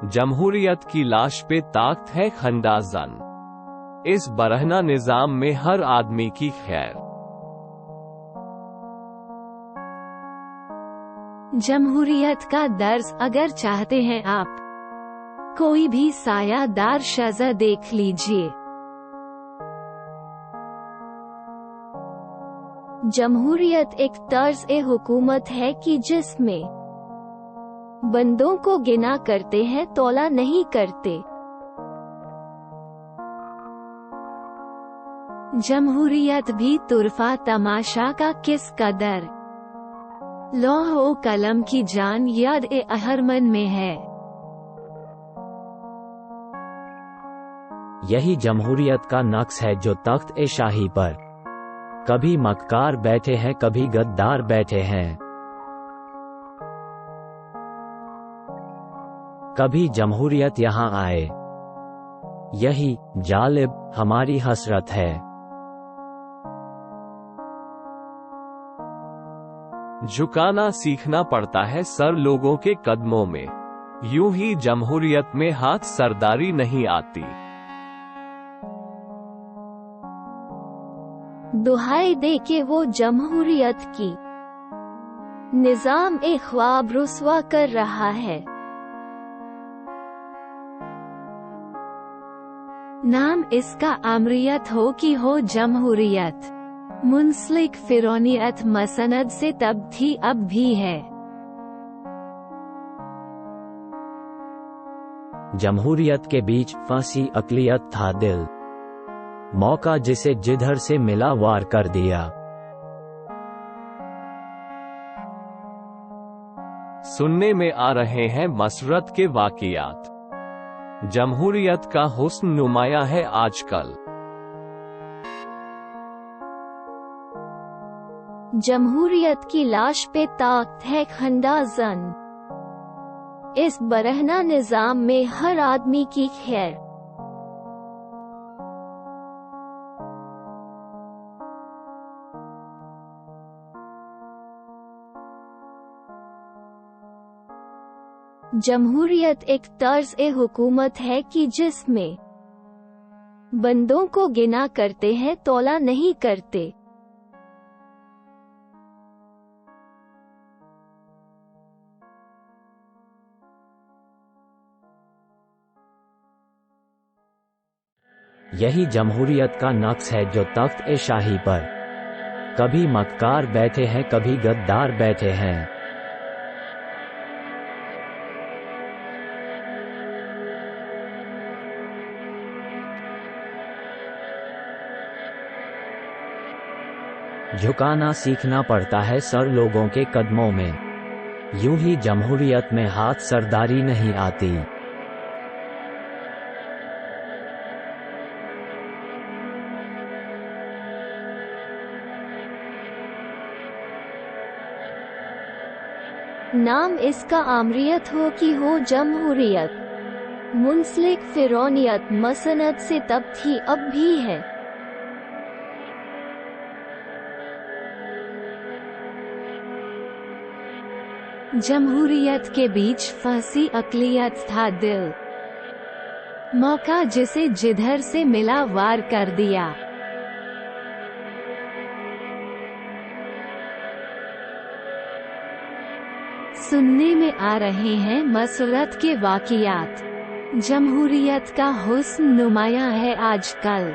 जमहूरियत की लाश पे ताकत है खंडाजन। इस बरहना निजाम में हर आदमी की खैर। जमहूरियत का दर्ज अगर चाहते हैं आप, कोई भी सायादार शज़ा देख लीजिए। जमहूरियत एक तर्ज़-ए-हुकूमत है कि जिसमें बंदों को गिना करते हैं, तौला नहीं करते। जमहूरियत भी तुरफा तमाशा का किस कदर लौह ओ कलम की जान याद-ए-अहरमन में है। यही जमहूरियत का नक्श है जो तख्त-ए-शाही पर कभी मक्कार बैठे हैं, कभी गद्दार बैठे हैं। कभी जमहूरियत यहाँ आए, यही जालिब हमारी हसरत है। झुकाना सीखना पड़ता है सर लोगों के कदमों में, यूं ही जमहूरियत में हाथ सरदारी नहीं आती। दुहाई दे के वो जमहूरियत की निजाम एक ख्वाब रुस्वा कर रहा है। नाम इसका अमरियत हो कि हो जमहूरियत, मुंसलिक फिरौनियत मसनद से तब थी अब भी है। जमहूरियत के बीच फंसी अक़लियत था दिल, मौका जिसे जिधर से मिला वार कर दिया। सुनने में आ रहे हैं मसरत के वाक़ियात। जमहूरियत का हुस्न नुमाया है आजकल। जमहूरियत की लाश पे ताकत है खंडाजन। इस बरहना निजाम में हर आदमी की खैर। जमहूरियत एक तर्ज़-ए-हुकूमत है कि जिसमें बंदों को गिना करते हैं, तौला नहीं करते। यही जमहूरियत का नक्श है जो तख्त-ए-शाही पर कभी मक्कार बैठे हैं, कभी गद्दार बैठे हैं। झुकाना सीखना पड़ता है सर लोगों के कदमों में, यूं ही जमहूरियत में हाथ सरदारी नहीं आती। नाम इसका आमरियत हो कि हो जमहूरियत, मुंसलिक फिरौनियत मसनद से तब थी अब भी है। जमहूरियत के बीच फंसी अक़लियत था दिल, मौका जिसे जिधर से मिला वार कर दिया। सुनने में आ रहे हैं मसरत के वाक़ियात। जमहूरियत का हुस्न नुमाया है आजकल।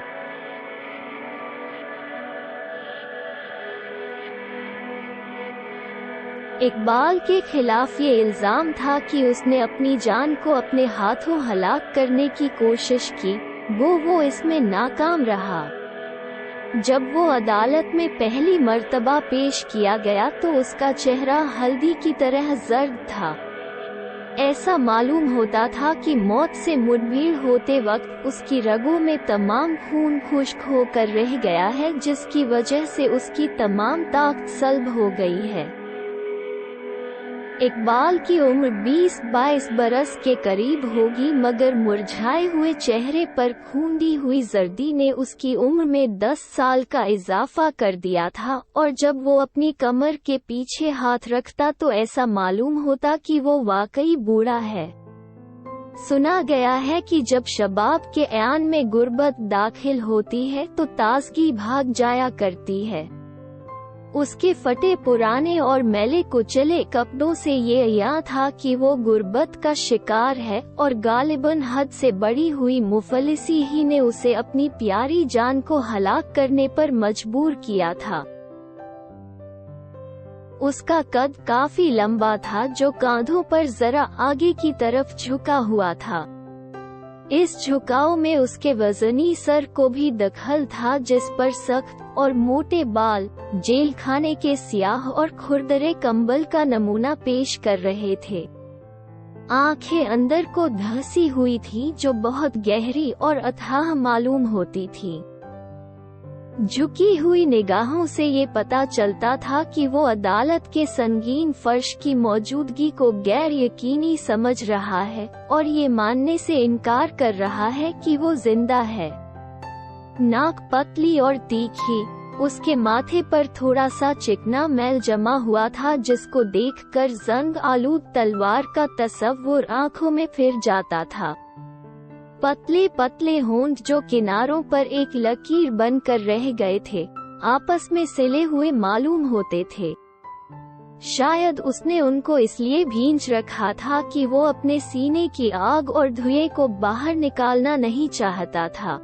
इकबाल के खिलाफ ये इल्ज़ाम था कि उसने अपनी जान को अपने हाथों हलाक करने की कोशिश की, वो इसमें नाकाम रहा। जब वो अदालत में पहली मर्तबा पेश किया गया तो उसका चेहरा हल्दी की तरह जर्द था। ऐसा मालूम होता था कि मौत से मुठभेड़ होते वक्त उसकी रगों में तमाम खून खुश्क होकर रह गया है, जिसकी वजह से उसकी तमाम ताकत सल्ब हो गई है। इकबाल की उम्र 20-22 बरस के करीब होगी, मगर मुरझाए हुए चेहरे पर खूंदी हुई जर्दी ने उसकी उम्र में 10 साल का इजाफा कर दिया था, और जब वो अपनी कमर के पीछे हाथ रखता तो ऐसा मालूम होता कि वो वाकई बूढ़ा है। सुना गया है कि जब शबाब के ऐन में गुर्बत दाखिल होती है तो ताजगी भाग जाया करती है। उसके फटे पुराने और मैले कुचले कपड़ों से ये या था कि वो गुर्बत का शिकार है और गालिबन हद से बढ़ी हुई मुफलिसी ही ने उसे अपनी प्यारी जान को हलाक करने पर मजबूर किया था। उसका कद काफी लंबा था जो कांधों पर जरा आगे की तरफ झुका हुआ था। इस झुकाव में उसके वजनी सर को भी दखल था जिस पर सख्त और मोटे बाल जेल खाने के स्याह और खुरदरे कंबल का नमूना पेश कर रहे थे। आंखें अंदर को धंसी हुई थी जो बहुत गहरी और अथाह मालूम होती थी। झुकी हुई निगाहों से ये पता चलता था कि वो अदालत के संगीन फर्श की मौजूदगी को गैर यकीनी समझ रहा है और ये मानने से इनकार कर रहा है कि वो जिंदा है। नाक पतली और तीखी, उसके माथे पर थोड़ा सा चिकना मैल जमा हुआ था जिसको देखकर जंग आलूद तलवार का तस्वुर आंखों में फिर जाता था। पतले पतले होंठ जो किनारों पर एक लकीर बनकर रह गए थे, आपस में सिले हुए मालूम होते थे। शायद उसने उनको इसलिए भींच रखा था कि वो अपने सीने की आग और धुएं को बाहर निकालना नहीं चाहता था।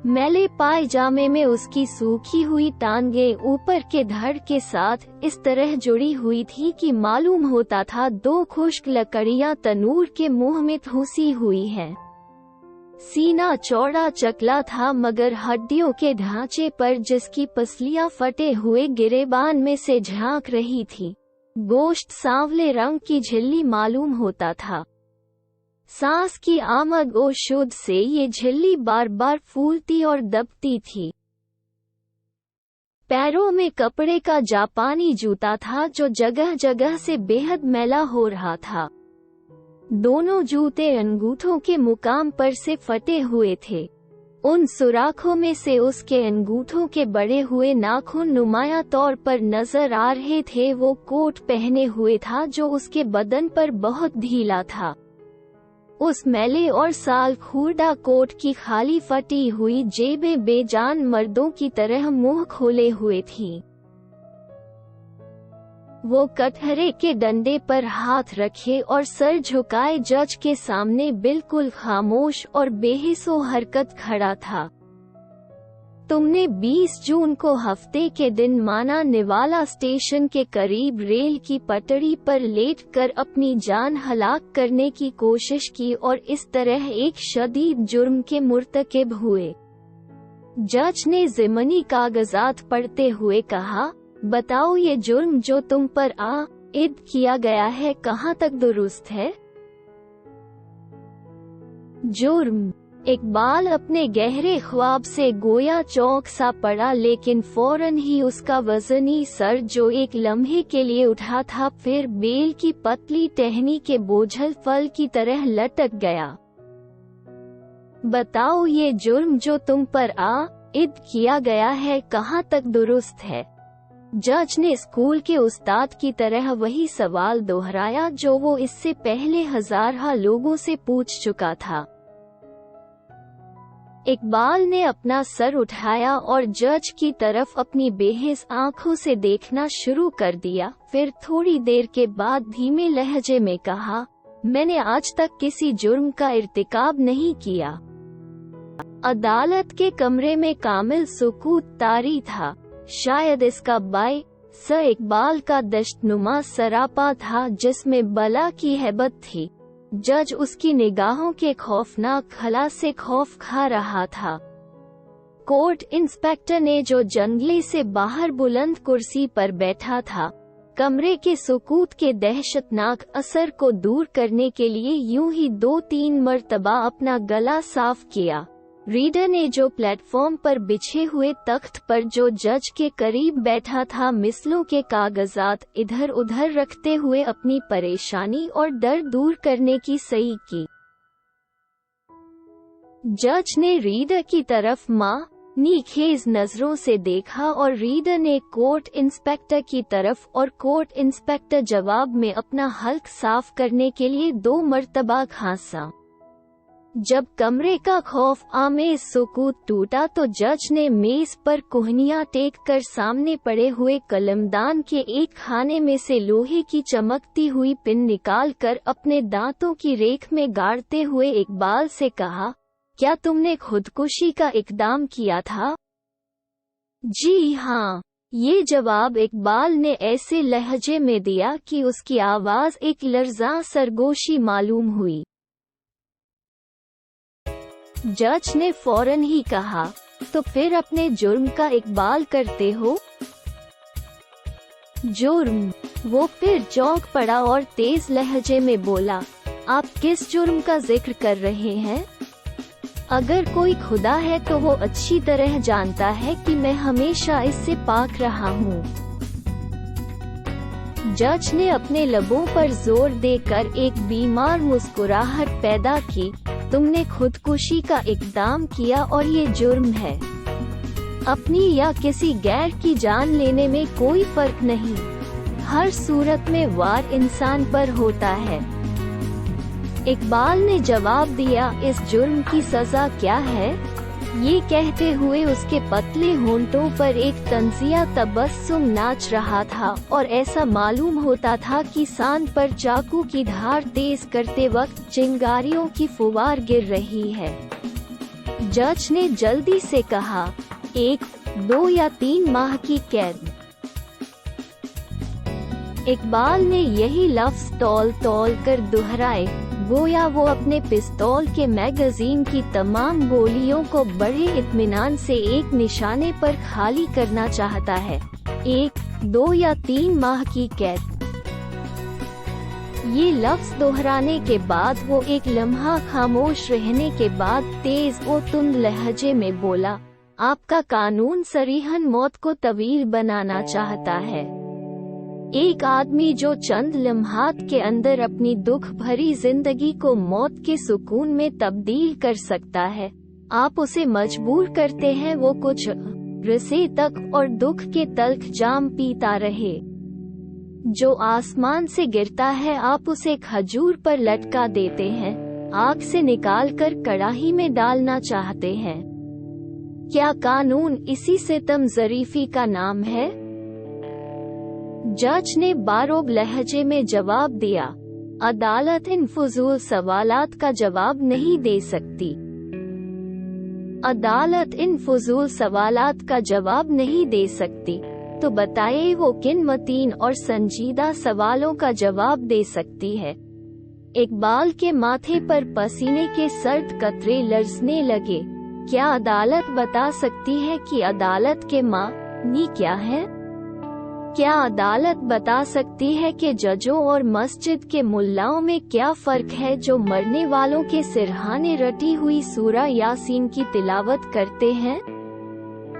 मैले पायजामे में उसकी सूखी हुई टांगें ऊपर के धड़ के साथ इस तरह जुड़ी हुई थी कि मालूम होता था दो खुश्क लकड़ियां तनूर के मुंह में ठूसी हुई हैं। सीना चौड़ा चकला था मगर हड्डियों के ढांचे पर जिसकी पसलियां फटे हुए गिरेबान में से झांक रही थी, गोश्त सांवले रंग की झिल्ली मालूम होता था। सांस की आमद और शुद्ध से ये झिल्ली बार बार फूलती और दबती थी। पैरों में कपड़े का जापानी जूता था जो जगह जगह से बेहद मैला हो रहा था। दोनों जूते अंगूठों के मुकाम पर से फटे हुए थे। उन सुराखों में से उसके अंगूठों के बड़े हुए नाखून नुमाया तौर पर नजर आ रहे थे। वो कोट पहने हुए था जो उसके बदन पर बहुत ढीला था। उस मैले और साल खूरदा कोट की खाली फटी हुई जेबें बेजान मर्दों की तरह मुंह खोले हुए थीं। वो कटहरे के डंडे पर हाथ रखे और सर झुकाए जज के सामने बिल्कुल खामोश और बेहिस्सो हरकत खड़ा था। तुमने 20 जून को हफ्ते के दिन माना निवाला स्टेशन के करीब रेल की पटड़ी पर लेटकर अपनी जान हलाक करने की कोशिश की और इस तरह एक शदीद जुर्म के मुर्तकिब हुए। जज ने ज़िमनी कागजात पढ़ते हुए कहा, बताओ ये जुर्म जो तुम पर आइद किया गया है कहाँ तक दुरुस्त है? जुर्म। इकबाल अपने गहरे ख्वाब से गोया चौंक सा पड़ा लेकिन फौरन ही उसका वजनी सर जो एक लम्हे के लिए उठा था फिर बेल की पतली टहनी के बोझल फल की तरह लटक गया। बताओ ये जुर्म जो तुम पर आइद किया गया है कहाँ तक दुरुस्त है? जज ने स्कूल के उस्ताद की तरह वही सवाल दोहराया जो वो इससे पहले हजारों लोगों से पूछ चुका था। इकबाल ने अपना सर उठाया और जज की तरफ अपनी बेहिस आंखों से देखना शुरू कर दिया। फिर थोड़ी देर के बाद धीमे लहजे में कहा, मैंने आज तक किसी जुर्म का इर्तिकाब नहीं किया। अदालत के कमरे में कामिल सुकूत तारी था। शायद इसका बायस इकबाल का दश्तनुमा सरापा था जिसमें बला की हैबत थी। जज उसकी निगाहों के खौफनाक खला से खौफ खा रहा था। कोर्ट इंस्पेक्टर ने जो जंगले से बाहर बुलंद कुर्सी पर बैठा था, कमरे के सुकूत के दहशतनाक असर को दूर करने के लिए यूं ही 2-3 मर्तबा अपना गला साफ किया। रीडर ने जो प्लेटफॉर्म पर बिछे हुए तख्त पर जो जज के करीब बैठा था मिसलों के कागजात इधर उधर रखते हुए अपनी परेशानी और डर दूर करने की सही की। जज ने रीडर की तरफ नीखेज नजरों से देखा और रीडर ने कोर्ट इंस्पेक्टर की तरफ और कोर्ट इंस्पेक्टर जवाब में अपना हल्क साफ करने के लिए 2 मर्तबा खांसा। जब कमरे का खौफ आमेज सुकूत टूटा तो जज ने मेज पर कोहनियां टेक कर सामने पड़े हुए कलमदान के एक खाने में से लोहे की चमकती हुई पिन निकालकर अपने दांतों की रेख में गाड़ते हुए इकबाल से कहा, क्या तुमने खुदकुशी का इकदाम किया था? जी हाँ, ये जवाब इकबाल ने ऐसे लहजे में दिया कि उसकी आवाज एक लर्ज़ा सरगोशी मालूम हुई। जज ने फौरन ही कहा, तो फिर अपने जुर्म का इकबाल करते हो? जुर्म? वो फिर चौंक पड़ा और तेज लहजे में बोला, आप किस जुर्म का जिक्र कर रहे हैं? अगर कोई खुदा है तो वो अच्छी तरह जानता है कि मैं हमेशा इससे पाक रहा हूँ। जज ने अपने लबों पर जोर देकर एक बीमार मुस्कुराहट पैदा की। तुमने खुदकुशी का इकदाम किया और ये जुर्म है। अपनी या किसी गैर की जान लेने में कोई फर्क नहीं। हर सूरत में वार इंसान पर होता है। इकबाल ने जवाब दिया, इस जुर्म की सजा क्या है? ये कहते हुए उसके पतले होंठों पर एक तंजिया तबस्सुम नाच रहा था और ऐसा मालूम होता था कि सांड पर चाकू की धार तेज करते वक्त चिंगारियों की फुवार गिर रही है। जज ने जल्दी से कहा, 1, 2 या 3 माह की कैद। इकबाल ने यही लफ्ज तौल तौल कर दोहराए, गोया वो अपने पिस्तौल के मैगजीन की तमाम गोलियों को बड़े इत्मीनान से एक निशाने पर खाली करना चाहता है। 1, 2 या 3 माह की कैद। ये लफ्ज दोहराने के बाद वो एक लम्हा खामोश रहने के बाद तेज और तुंद लहजे में बोला, आपका कानून सरीहन मौत को तवील बनाना चाहता है। एक आदमी जो चंद लम्हात के अंदर अपनी दुख भरी जिंदगी को मौत के सुकून में तब्दील कर सकता है, आप उसे मजबूर करते हैं वो कुछ रसे तक और दुख के तल्ख जाम पीता रहे। जो आसमान से गिरता है आप उसे खजूर पर लटका देते हैं, आग से निकालकर कड़ाही में डालना चाहते हैं। क्या कानून इसी सितम ज़रीफी का नाम है? जज ने बारोब लहजे में जवाब दिया, अदालत इन फजूल सवालात का जवाब नहीं दे सकती। अदालत इन फजूल सवालात का जवाब नहीं दे सकती, तो बताइए वो किन मतीन और संजीदा सवालों का जवाब दे सकती है। इकबाल के माथे पर पसीने के सर्द कतरे लरसने लगे। क्या अदालत बता सकती है कि अदालत के मानी क्या है? क्या अदालत बता सकती है कि जजों और मस्जिद के मुल्लाओं में क्या फर्क है जो मरने वालों के सिरहाने रटी हुई सूरा यासीन की तिलावत करते हैं?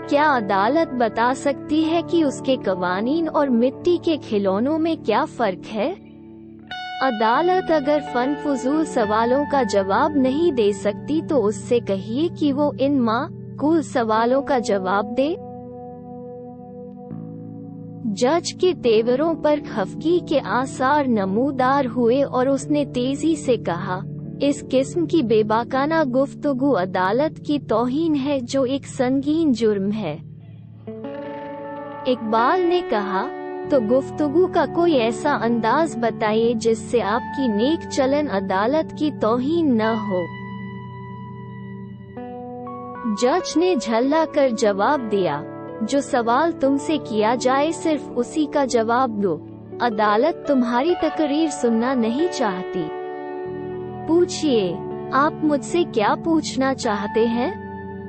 क्या अदालत बता सकती है कि उसके कवानीन और मिट्टी के खिलौनों में क्या फर्क है? अदालत अगर फन फजूल सवालों का जवाब नहीं दे सकती तो उससे कहिए कि वो इन माकूल सवालों का जवाब दे। जज के तेवरों पर खफगी के आसार नमूदार हुए और उसने तेजी से कहा, इस किस्म की बेबाकाना गुफ्तगू अदालत की तौहीन है जो एक संगीन जुर्म है। इकबाल ने कहा, तो गुफ्तगू का कोई ऐसा अंदाज बताइए जिससे आपकी नेक चलन अदालत की तौहीन न हो। जज ने झल्ला कर जवाब दिया, जो सवाल तुमसे किया जाए सिर्फ उसी का जवाब दो। अदालत तुम्हारी तकरीर सुनना नहीं चाहती। पूछिए, आप मुझसे क्या पूछना चाहते हैं?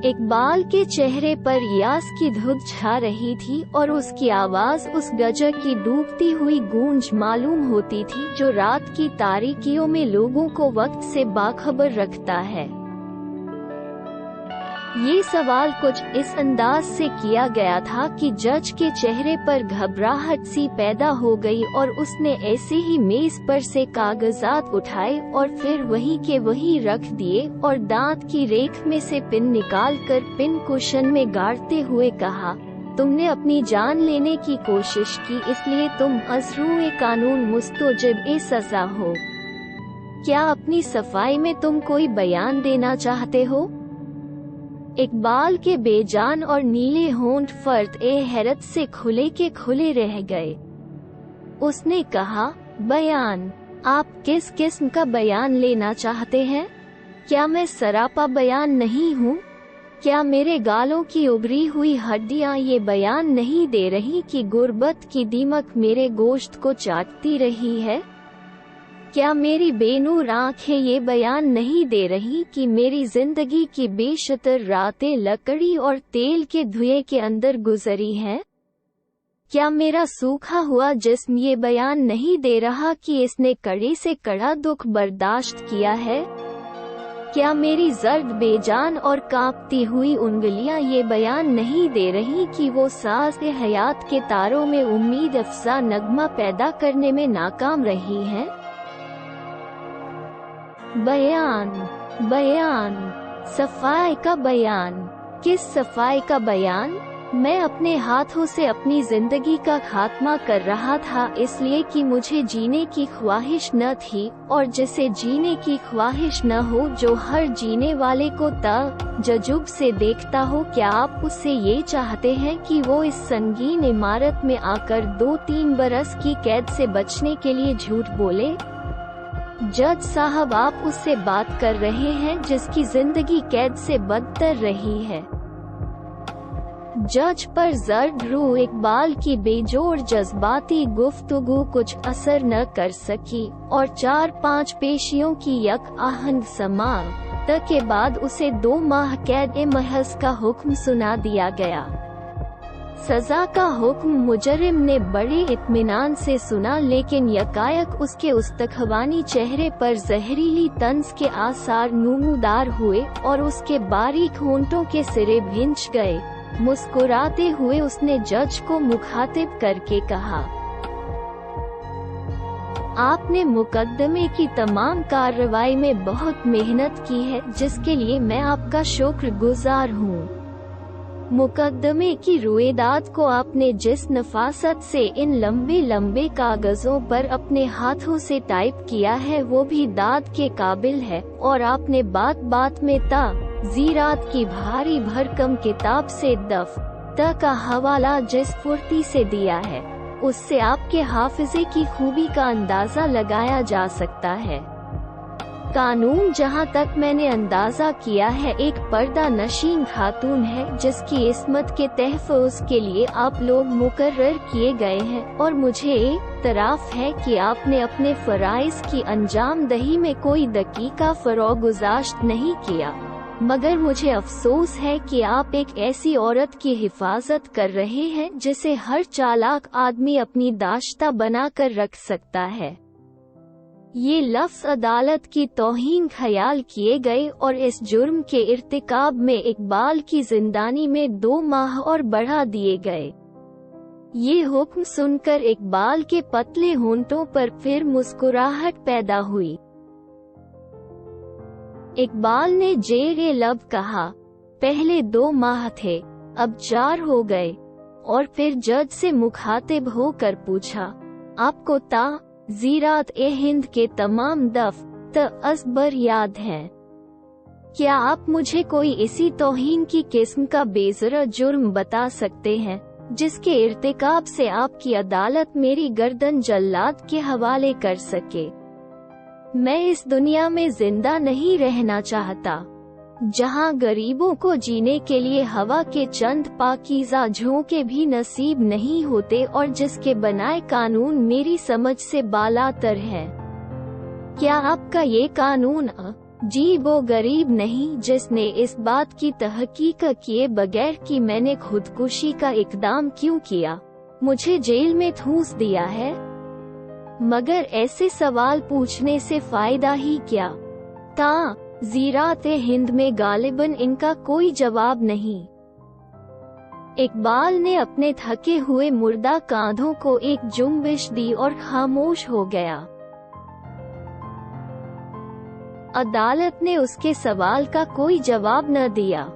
इकबाल के चेहरे पर यास की धुंध छा रही थी और उसकी आवाज उस गजर की डूबती हुई गूंज मालूम होती थी जो रात की तारीकियों में लोगों को वक्त से बाखबर रखता है। ये सवाल कुछ इस अंदाज से किया गया था कि जज के चेहरे पर घबराहट सी पैदा हो गई और उसने ऐसे ही मेज पर से कागजात उठाए और फिर वहीं के वहीं रख दिए और दांत की रेख में से पिन निकालकर पिन कुशन में गाड़ते हुए कहा, तुमने अपनी जान लेने की कोशिश की, इसलिए तुम असरूए कानून मुस्तोजिब ए सजा हो। क्या अपनी सफाई में तुम कोई बयान देना चाहते हो? इकबाल के बेजान और नीले होंठ फर्द ए हैरत से खुले के खुले रह गए। उसने कहा, बयान? आप किस किस्म का बयान लेना चाहते हैं? क्या मैं सरापा बयान नहीं हूँ? क्या मेरे गालों की उभरी हुई हड्डियाँ ये बयान नहीं दे रही कि गुर्बत की दीमक मेरे गोश्त को चाटती रही है? क्या मेरी बेनूर आंखें ये बयान नहीं दे रही कि मेरी जिंदगी की बेशतर रातें लकड़ी और तेल के धुएं के अंदर गुजरी हैं? क्या मेरा सूखा हुआ जिस्म ये बयान नहीं दे रहा कि इसने कड़े से कड़ा दुख बर्दाश्त किया है? क्या मेरी जर्द बेजान और कांपती हुई उंगलियां ये बयान नहीं दे रही कि वो साज़ हयात के तारों में उम्मीद अफ़ज़ा नगमा पैदा करने में नाकाम रही हैं? बयान, बयान, सफाई का बयान। किस सफाई का बयान? मैं अपने हाथों से अपनी जिंदगी का खात्मा कर रहा था, इसलिए कि मुझे जीने की ख्वाहिश न थी, और जिसे जीने की ख्वाहिश न हो, जो हर जीने वाले को तअज्जुब से देखता हो, क्या आप उससे ये चाहते हैं कि वो इस संगीन इमारत में आकर 2-3 बरस की कैद से बचने के लिए झूठ बोले? जज साहब, आप उससे बात कर रहे हैं जिसकी जिंदगी कैद से बदतर रही है। जज पर जर्द रूह इकबाल की बेजोड़ जज्बाती गुफ्तगू कुछ असर न कर सकी और 4-5 पेशियों की यक आहंग समाअत के बाद उसे 2 माह कैद महज का हुक्म सुना दिया गया। सजा का हुक्म मुजरिम ने बड़े इत्मीनान से सुना, लेकिन यकायक उसके उस्तखवानी चेहरे पर जहरीली तंज के आसार नमूदार हुए और उसके बारीक होंठों के सिरे भिंच गए। मुस्कुराते हुए उसने जज को मुखातिब करके कहा, आपने मुकदमे की तमाम कार्रवाई में बहुत मेहनत की है, जिसके लिए मैं आपका शुक्रगुजार हूँ। मुकदमे की रुएदाद को आपने जिस नफासत से इन लंबे लंबे कागजों पर अपने हाथों से टाइप किया है, वो भी दाद के काबिल है, और आपने बात बात में ज़ीरात की भारी भरकम किताब से दफ़्तर का हवाला जिस फुर्ती से दिया है, उससे आपके हाफिजे की खूबी का अंदाजा लगाया जा सकता है। कानून, जहां तक मैंने अंदाजा किया है, एक पर्दा नशीन खातून है जिसकी इस्मत के तहफ़्फ़ुज़ के लिए आप लोग मुकर्रर किए गए हैं, और मुझे इत्तराफ़ है कि आपने अपने फ़राइज़ की अंजाम दही में कोई दकीका फ़रोगुज़ाश्त नहीं किया। मगर मुझे अफसोस है कि आप एक ऐसी औरत की हिफाजत कर रहे हैं जिसे हर चालाक आदमी अपनी दाश्ता बना कर रख सकता है। ये लफ्ज़ अदालत की तौहीन ख्याल किए गए और इस जुर्म के इर्तिकाब में इकबाल की जिंदानी में 2 माह और बढ़ा दिए गए। ये हुक्म सुनकर इकबाल के पतले होंठों पर फिर मुस्कुराहट पैदा हुई। इकबाल ने जेरे लब कहा, पहले 2 माह थे, अब 4 हो गए, और फिर जज से मुखातिब होकर पूछा, आपको ज़ीरात ए हिंद के तमाम दफ़्तर असबर याद हैं? क्या आप मुझे कोई इसी तौहीन की किस्म का बेज़रा जुर्म बता सकते हैं, जिसके इर्तिकाब से आपकी अदालत मेरी गर्दन जल्लाद के हवाले कर सके? मैं इस दुनिया में जिंदा नहीं रहना चाहता, जहां गरीबों को जीने के लिए हवा के चंद पाकीज़ा झोंके भी नसीब नहीं होते, और जिसके बनाए कानून मेरी समझ से बालातर है। क्या आपका ये कानून जी वो गरीब नहीं जिसने इस बात की तहकीक किए बगैर कि मैंने खुदकुशी का इकदाम क्यों किया, मुझे जेल में ठूंस दिया है? मगर ऐसे सवाल पूछने से फायदा ही क्या? ज़ीरात हिंद में गालिबन इनका कोई जवाब नहीं। इकबाल ने अपने थके हुए मुर्दा कांधों को एक जुम्बिश दी और खामोश हो गया। अदालत ने उसके सवाल का कोई जवाब न दिया।